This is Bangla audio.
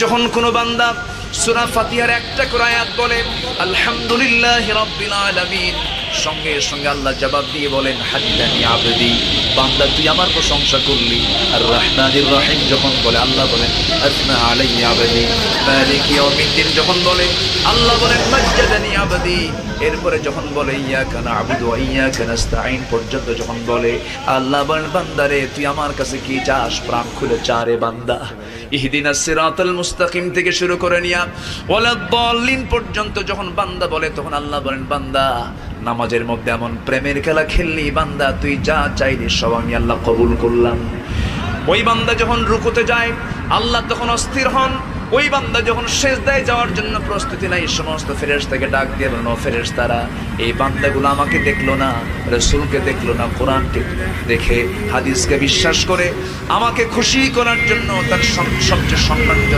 যখন কোনো বান্দা সূরা ফাতিহার একটা করে আয়াত বলে আলহামদুলিল্লাহি রাব্বিল আলামিন, সঙ্গে সঙ্গে আল্লাহ জবাব দিয়ে বলেন হামিদানি আবদি, বান্দা তুই আমার প্রশংসা করলি। আর রহমানির রহিম যখন বলে আল্লাহ বলেন আসনা আলাইয়া আবদি। মালিকি ইয়াউমিদ্দিন যখন বলে আল্লাহ বলেন মাজ্জাদানি আবদি। এরপরে যখন বলে ইয়াকা না'বুদু ওয়া ইয়াকা নাস্তাঈন পর্যন্ত যখন বলে আল্লাহ বলেন বান্দারে তুই আমার কাছে কি চাস, প্রাণ খুলে চারে বান্দা। ইহদিনাস সিরাতাল মুস্তাকিম থেকে শুরু করে নিয়া ওয়ালাদ-দাল্লিন পর্যন্ত যখন বান্দা বলে তখন আল্লাহ বলেন বান্দা নামাজের মধ্যে এমন প্রেমের খেলা খেললি বান্দা, তুই যা চাইলি সব আমি আল্লাহ কবুল করলাম। ওই বান্দা যখন রুকুতে যায় আল্লাহ তখন অস্থির হন। ওই বান্দা যখন সিজদায় যাওয়ার জন্য প্রস্তুতি নেয় সমস্ত ফেরেশতাকে ডাক দিয়ে বলেন ও ফেরেশতারা, এই বান্দাগুলো আমাকে দেখলো না, রাসূলকে দেখলো না, কোরআনকে দেখে হাদিসকে বিশ্বাস করে আমাকে খুশি করার জন্য তার সবচেয়ে সম্মানজনক